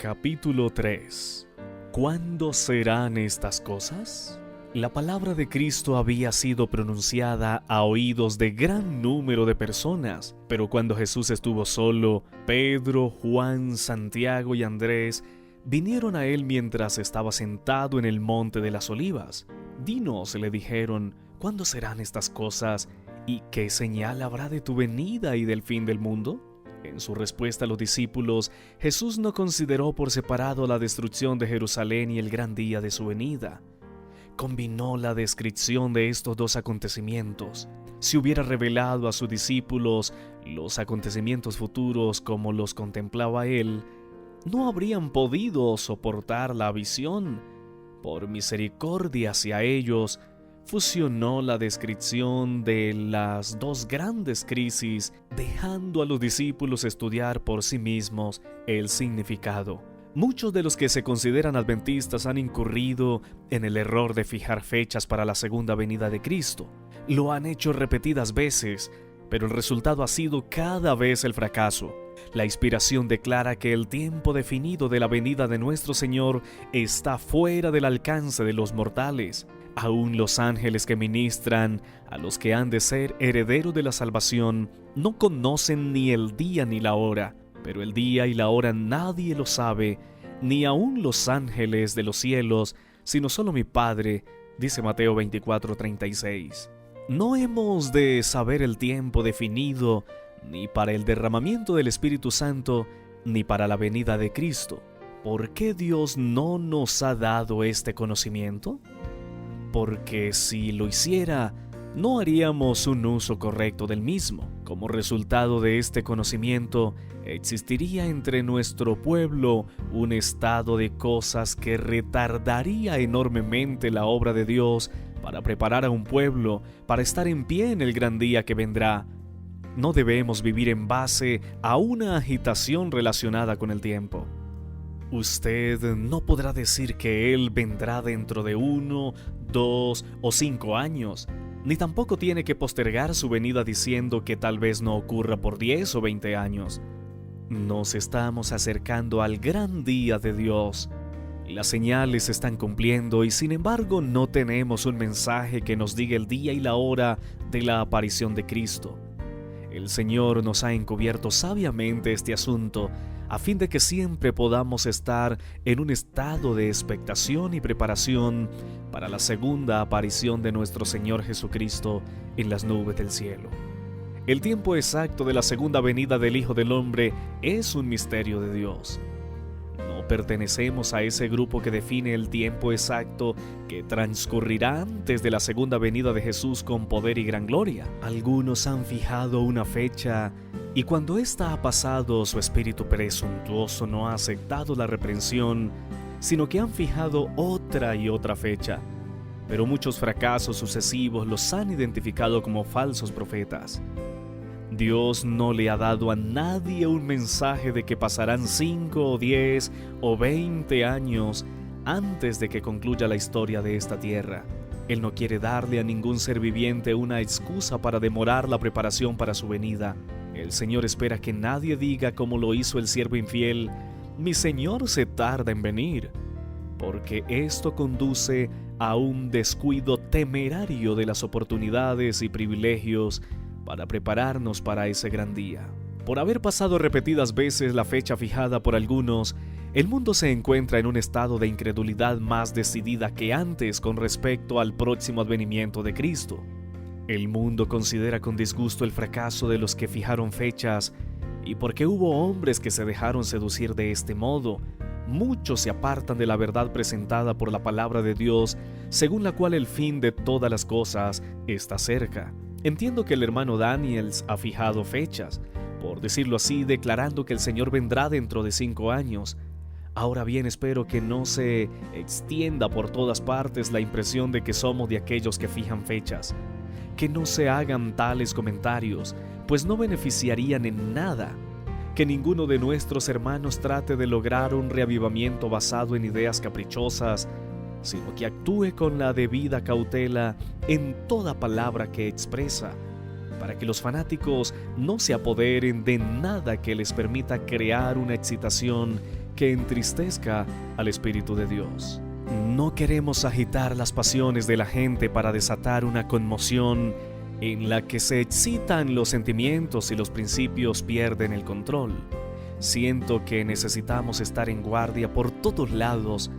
Capítulo 3. ¿Cuándo serán estas cosas? La palabra de Cristo había sido pronunciada a oídos de gran número de personas, pero cuando Jesús estuvo solo, Pedro, Juan, Santiago y Andrés vinieron a él mientras estaba sentado en el monte de las Olivas. Dinos, le dijeron, ¿cuándo serán estas cosas? ¿Y qué señal habrá de tu venida y del fin del mundo? En su respuesta a los discípulos, Jesús no consideró por separado la destrucción de Jerusalén y el gran día de su venida. Combinó la descripción de estos dos acontecimientos. Si hubiera revelado a sus discípulos los acontecimientos futuros como los contemplaba él, no habrían podido soportar la visión. Por misericordia hacia ellos, fusionó la descripción de las dos grandes crisis, dejando a los discípulos estudiar por sí mismos el significado. Muchos de los que se consideran adventistas han incurrido en el error de fijar fechas para la segunda venida de Cristo. Lo han hecho repetidas veces, pero el resultado ha sido cada vez el fracaso. La inspiración declara que el tiempo definido de la venida de nuestro Señor está fuera del alcance de los mortales. Aún los ángeles que ministran a los que han de ser herederos de la salvación no conocen ni el día ni la hora, pero el día y la hora nadie lo sabe, ni aún los ángeles de los cielos, sino solo mi Padre, dice Mateo 24:36. No hemos de saber el tiempo definido ni para el derramamiento del Espíritu Santo, ni para la venida de Cristo. ¿Por qué Dios no nos ha dado este conocimiento? Porque si lo hiciera, no haríamos un uso correcto del mismo. Como resultado de este conocimiento, existiría entre nuestro pueblo un estado de cosas que retardaría enormemente la obra de Dios para preparar a un pueblo para estar en pie en el gran día que vendrá. No debemos vivir en base a una agitación relacionada con el tiempo. Usted no podrá decir que Él vendrá dentro de 1, 2 o 5 años, ni tampoco tiene que postergar su venida diciendo que tal vez no ocurra por 10 o 20 años. Nos estamos acercando al gran día de Dios. Las señales se están cumpliendo y sin embargo no tenemos un mensaje que nos diga el día y la hora de la aparición de Cristo. El Señor nos ha encubierto sabiamente este asunto a fin de que siempre podamos estar en un estado de expectación y preparación para la segunda aparición de nuestro Señor Jesucristo en las nubes del cielo. El tiempo exacto de la segunda venida del Hijo del Hombre es un misterio de Dios. No pertenecemos a ese grupo que define el tiempo exacto que transcurrirá antes de la segunda venida de Jesús con poder y gran gloria. Algunos han fijado una fecha y cuando ésta ha pasado, su espíritu presuntuoso no ha aceptado la reprensión, sino que han fijado otra y otra fecha. Pero muchos fracasos sucesivos los han identificado como falsos profetas. Dios no le ha dado a nadie un mensaje de que pasarán 5 o 10 o 20 años antes de que concluya la historia de esta tierra. Él no quiere darle a ningún ser viviente una excusa para demorar la preparación para su venida. El Señor espera que nadie diga como lo hizo el siervo infiel: mi Señor se tarda en venir, porque esto conduce a un descuido temerario de las oportunidades y privilegios para prepararnos para ese gran día. Por haber pasado repetidas veces la fecha fijada por algunos, el mundo se encuentra en un estado de incredulidad más decidida que antes con respecto al próximo advenimiento de Cristo. El mundo considera con disgusto el fracaso de los que fijaron fechas, y porque hubo hombres que se dejaron seducir de este modo, muchos se apartan de la verdad presentada por la palabra de Dios, según la cual el fin de todas las cosas está cerca. Entiendo que el hermano Daniels ha fijado fechas, por decirlo así, declarando que el Señor vendrá dentro de 5 años. Ahora bien, espero que no se extienda por todas partes la impresión de que somos de aquellos que fijan fechas. Que no se hagan tales comentarios, pues no beneficiarían en nada. Que ninguno de nuestros hermanos trate de lograr un reavivamiento basado en ideas caprichosas, sino que actúe con la debida cautela en toda palabra que expresa, para que los fanáticos no se apoderen de nada que les permita crear una excitación que entristezca al Espíritu de Dios. No queremos agitar las pasiones de la gente para desatar una conmoción en la que se excitan los sentimientos y los principios pierden el control. Siento que necesitamos estar en guardia por todos lados,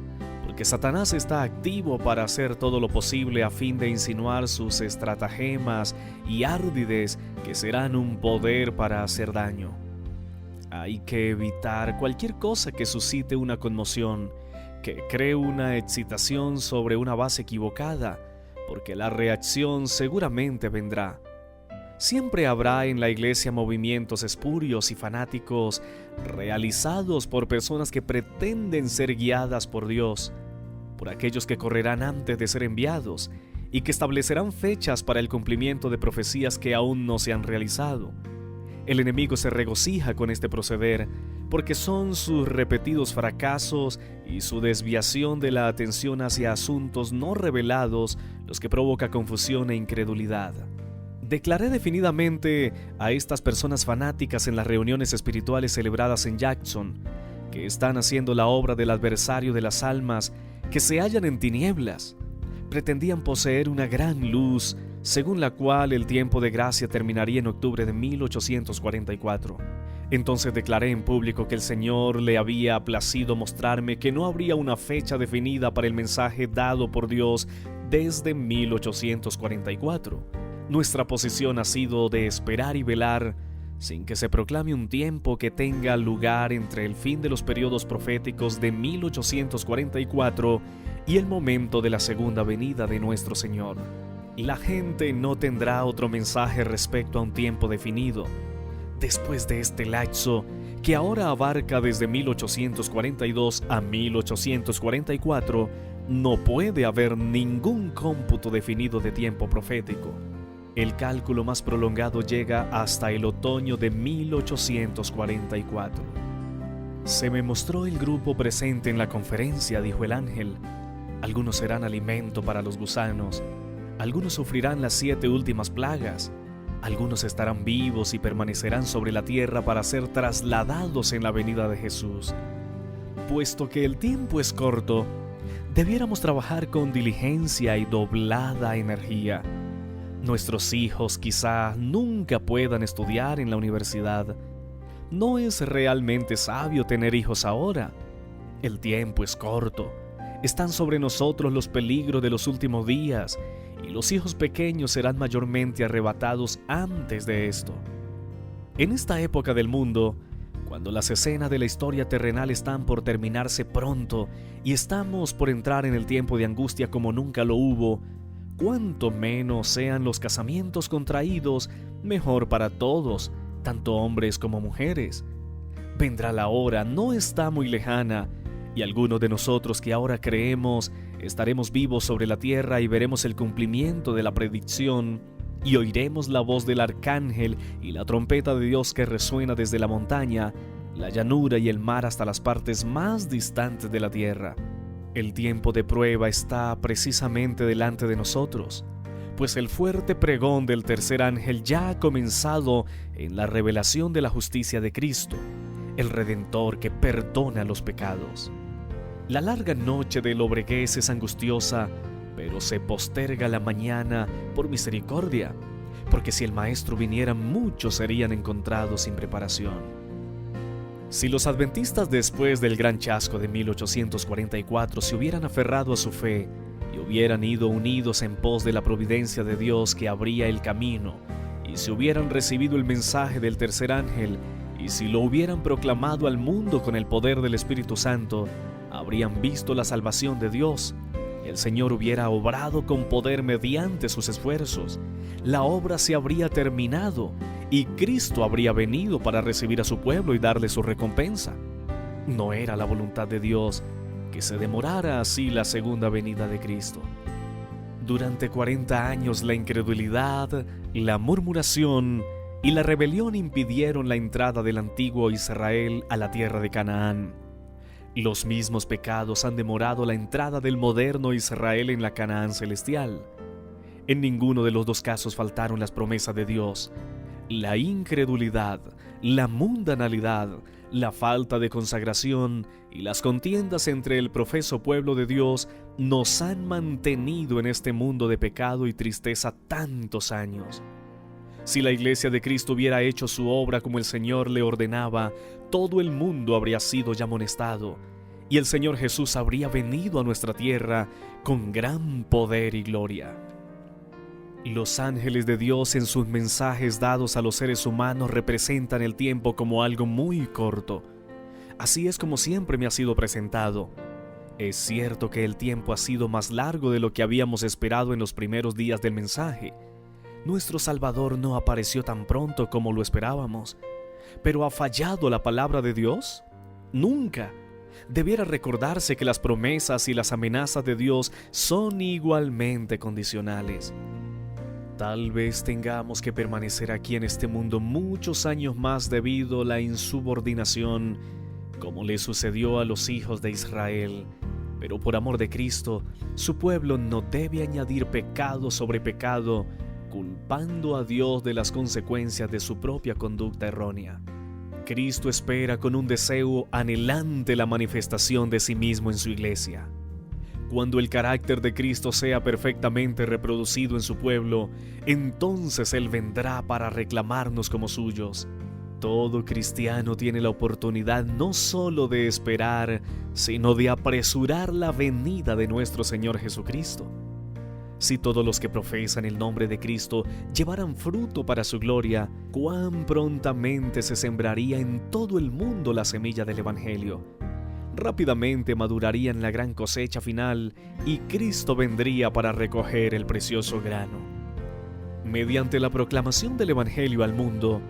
porque Satanás está activo para hacer todo lo posible a fin de insinuar sus estratagemas y ardides que serán un poder para hacer daño. Hay que evitar cualquier cosa que suscite una conmoción, que cree una excitación sobre una base equivocada, porque la reacción seguramente vendrá. Siempre habrá en la iglesia movimientos espurios y fanáticos realizados por personas que pretenden ser guiadas por Dios, por aquellos que correrán antes de ser enviados y que establecerán fechas para el cumplimiento de profecías que aún no se han realizado. El enemigo se regocija con este proceder porque son sus repetidos fracasos y su desviación de la atención hacia asuntos no revelados los que provoca confusión e incredulidad. Declaré definidamente a estas personas fanáticas en las reuniones espirituales celebradas en Jackson que están haciendo la obra del adversario de las almas que se hallan en tinieblas. Pretendían poseer una gran luz, según la cual el tiempo de gracia terminaría en octubre de 1844. Entonces declaré en público que el Señor le había placido mostrarme que no habría una fecha definida para el mensaje dado por Dios desde 1844. Nuestra posición ha sido de esperar y velar sin que se proclame un tiempo que tenga lugar entre el fin de los periodos proféticos de 1844 y el momento de la segunda venida de nuestro Señor. La gente no tendrá otro mensaje respecto a un tiempo definido. Después de este lapso, que ahora abarca desde 1842 a 1844, no puede haber ningún cómputo definido de tiempo profético. El cálculo más prolongado llega hasta el otoño de 1844. Se me mostró el grupo presente en la conferencia, dijo el ángel. Algunos serán alimento para los gusanos, algunos sufrirán las 7 últimas plagas, algunos estarán vivos y permanecerán sobre la tierra para ser trasladados en la venida de Jesús. Puesto que el tiempo es corto, debiéramos trabajar con diligencia y doblada energía. Nuestros hijos quizá nunca puedan estudiar en la universidad. No es realmente sabio tener hijos ahora. El tiempo es corto. Están sobre nosotros los peligros de los últimos días y los hijos pequeños serán mayormente arrebatados antes de esto. En esta época del mundo, cuando las escenas de la historia terrenal están por terminarse pronto y estamos por entrar en el tiempo de angustia como nunca lo hubo, cuanto menos sean los casamientos contraídos, mejor para todos, tanto hombres como mujeres. Vendrá la hora, no está muy lejana, y algunos de nosotros que ahora creemos estaremos vivos sobre la tierra y veremos el cumplimiento de la predicción, y oiremos la voz del arcángel y la trompeta de Dios que resuena desde la montaña, la llanura y el mar hasta las partes más distantes de la tierra. El tiempo de prueba está precisamente delante de nosotros, pues el fuerte pregón del tercer ángel ya ha comenzado en la revelación de la justicia de Cristo, el Redentor que perdona los pecados. La larga noche de lobreguez es angustiosa, pero se posterga la mañana por misericordia, porque si el Maestro viniera, muchos serían encontrados sin preparación. Si los adventistas después del gran chasco de 1844 se hubieran aferrado a su fe y hubieran ido unidos en pos de la providencia de Dios que abría el camino, y si hubieran recibido el mensaje del tercer ángel, y si lo hubieran proclamado al mundo con el poder del Espíritu Santo, habrían visto la salvación de Dios. El Señor hubiera obrado con poder mediante sus esfuerzos. La obra se habría terminado y Cristo habría venido para recibir a su pueblo y darle su recompensa. No era la voluntad de Dios que se demorara así la segunda venida de Cristo. Durante 40 años la incredulidad, la murmuración y la rebelión impidieron la entrada del antiguo Israel a la tierra de Canaán. Los mismos pecados han demorado la entrada del moderno Israel en la Canaán celestial. En ninguno de los dos casos faltaron las promesas de Dios. La incredulidad, la mundanalidad, La falta de consagración y las contiendas entre el profeso pueblo de Dios nos han mantenido en este mundo de pecado y tristeza tantos años. Si la Iglesia de Cristo hubiera hecho su obra como el Señor le ordenaba, todo el mundo habría sido ya amonestado, y el Señor Jesús habría venido a nuestra tierra con gran poder y gloria. Los ángeles de Dios en sus mensajes dados a los seres humanos representan el tiempo como algo muy corto. Así es como siempre me ha sido presentado. Es cierto que el tiempo ha sido más largo de lo que habíamos esperado en los primeros días del mensaje. Nuestro Salvador no apareció tan pronto como lo esperábamos. ¿Pero ha fallado la palabra de Dios? Nunca. Debiera recordarse que las promesas y las amenazas de Dios son igualmente condicionales. Tal vez tengamos que permanecer aquí en este mundo muchos años más debido a la insubordinación, como le sucedió a los hijos de Israel. Pero por amor de Cristo, su pueblo no debe añadir pecado sobre pecado, culpando a Dios de las consecuencias de su propia conducta errónea. Cristo espera con un deseo anhelante la manifestación de sí mismo en su iglesia. Cuando el carácter de Cristo sea perfectamente reproducido en su pueblo, entonces Él vendrá para reclamarnos como suyos. Todo cristiano tiene la oportunidad no solo de esperar, sino de apresurar la venida de nuestro Señor Jesucristo. Si todos los que profesan el nombre de Cristo llevaran fruto para su gloria, cuán prontamente se sembraría en todo el mundo la semilla del Evangelio. Rápidamente madurarían la gran cosecha final y Cristo vendría para recoger el precioso grano. Mediante la proclamación del Evangelio al mundo,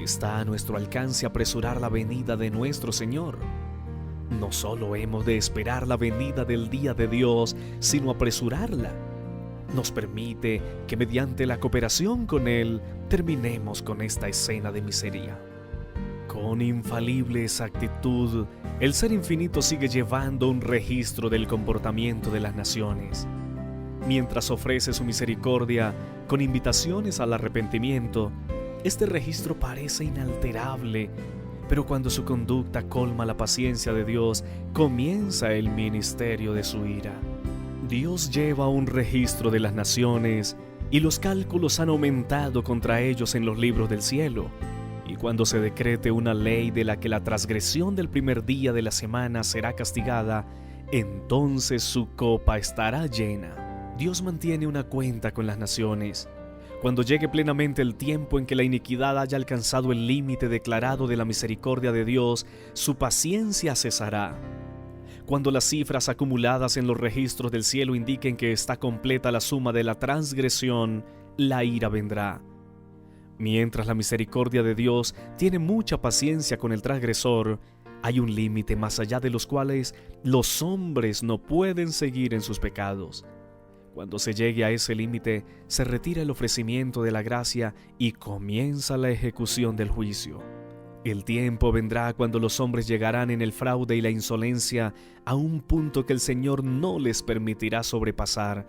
está a nuestro alcance apresurar la venida de nuestro Señor. No solo hemos de esperar la venida del día de Dios, sino apresurarla. Nos permite que mediante la cooperación con Él terminemos con esta escena de miseria. Con infalible exactitud, el Ser Infinito sigue llevando un registro del comportamiento de las naciones. Mientras ofrece su misericordia con invitaciones al arrepentimiento, este registro parece inalterable, pero cuando su conducta colma la paciencia de Dios, comienza el ministerio de su ira. Dios lleva un registro de las naciones y los cálculos han aumentado contra ellos en los libros del cielo. Y cuando se decrete una ley de la que la transgresión del primer día de la semana será castigada, entonces su copa estará llena. Dios mantiene una cuenta con las naciones. Cuando llegue plenamente el tiempo en que la iniquidad haya alcanzado el límite declarado de la misericordia de Dios, su paciencia cesará. Cuando las cifras acumuladas en los registros del cielo indiquen que está completa la suma de la transgresión, la ira vendrá. Mientras la misericordia de Dios tiene mucha paciencia con el transgresor, hay un límite más allá de los cuales los hombres no pueden seguir en sus pecados. Cuando se llegue a ese límite, se retira el ofrecimiento de la gracia y comienza la ejecución del juicio. El tiempo vendrá cuando los hombres llegarán en el fraude y la insolencia a un punto que el Señor no les permitirá sobrepasar,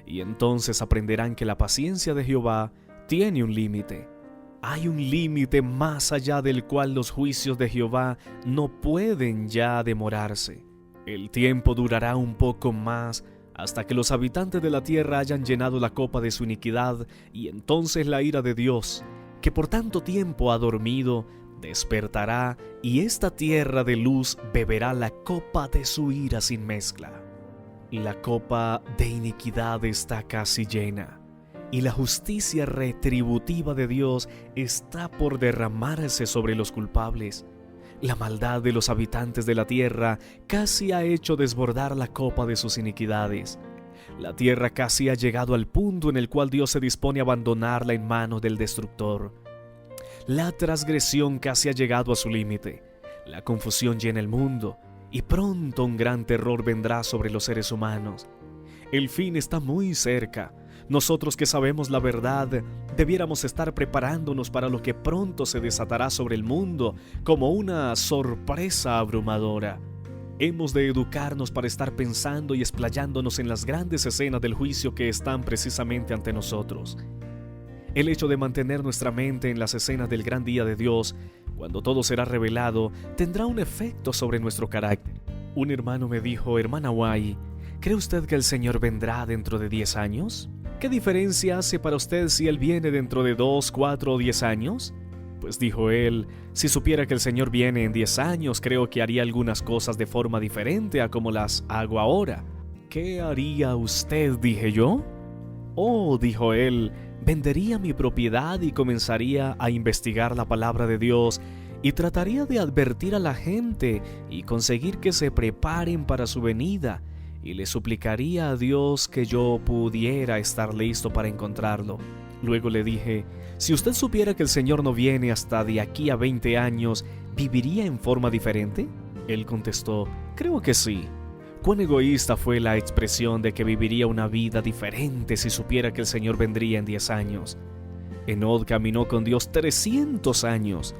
y entonces aprenderán que la paciencia de Jehová tiene un límite. Hay un límite más allá del cual los juicios de Jehová no pueden ya demorarse. El tiempo durará un poco más hasta que los habitantes de la tierra hayan llenado la copa de su iniquidad, y entonces la ira de Dios, que por tanto tiempo ha dormido, despertará, y esta tierra de luz beberá la copa de su ira sin mezcla. La copa de iniquidad está casi llena, y la justicia retributiva de Dios está por derramarse sobre los culpables. La maldad de los habitantes de la tierra casi ha hecho desbordar la copa de sus iniquidades. La tierra casi ha llegado al punto en el cual Dios se dispone a abandonarla en manos del destructor. La transgresión casi ha llegado a su límite. La confusión llena el mundo, y pronto un gran terror vendrá sobre los seres humanos. El fin está muy cerca. Nosotros que sabemos la verdad, debiéramos estar preparándonos para lo que pronto se desatará sobre el mundo como una sorpresa abrumadora. Hemos de educarnos para estar pensando y explayándonos en las grandes escenas del juicio que están precisamente ante nosotros. El hecho de mantener nuestra mente en las escenas del gran día de Dios Cuando todo será revelado, tendrá un efecto sobre nuestro carácter. Un hermano me dijo: hermana White, ¿cree usted que el Señor vendrá dentro de 10 años? ¿Qué diferencia hace para usted si Él viene dentro de 2, 4 o 10 años? Pues dijo él: si supiera que el Señor viene en 10 años, creo que haría algunas cosas de forma diferente a como las hago ahora. ¿Qué haría usted?, dije yo. Oh, dijo él, vendería mi propiedad y comenzaría a investigar la palabra de Dios y trataría de advertir a la gente y conseguir que se preparen para su venida, y le suplicaría a Dios que yo pudiera estar listo para encontrarlo. Luego le dije: si usted supiera que el Señor no viene hasta de aquí a 20 años, ¿viviría en forma diferente? Él contestó: creo que sí. Cuán egoísta fue la expresión de que viviría una vida diferente si supiera que el Señor vendría en 10 años. Enoc caminó con Dios 300 años.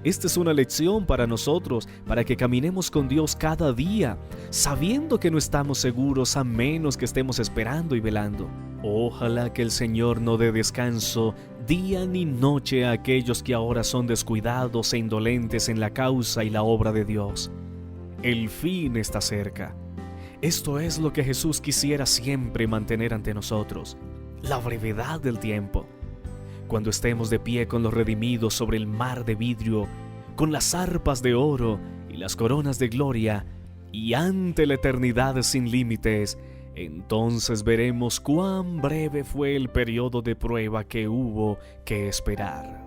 Esta es una lección para nosotros, para que caminemos con Dios cada día, sabiendo que no estamos seguros a menos que estemos esperando y velando. Ojalá que el Señor no dé descanso día ni noche a aquellos que ahora son descuidados e indolentes en la causa y la obra de Dios. El fin está cerca. Esto es lo que Jesús quisiera siempre mantener ante nosotros: la brevedad del tiempo. Cuando estemos de pie con los redimidos sobre el mar de vidrio, con las arpas de oro y las coronas de gloria, y ante la eternidad sin límites, entonces veremos cuán breve fue el periodo de prueba que hubo que esperar.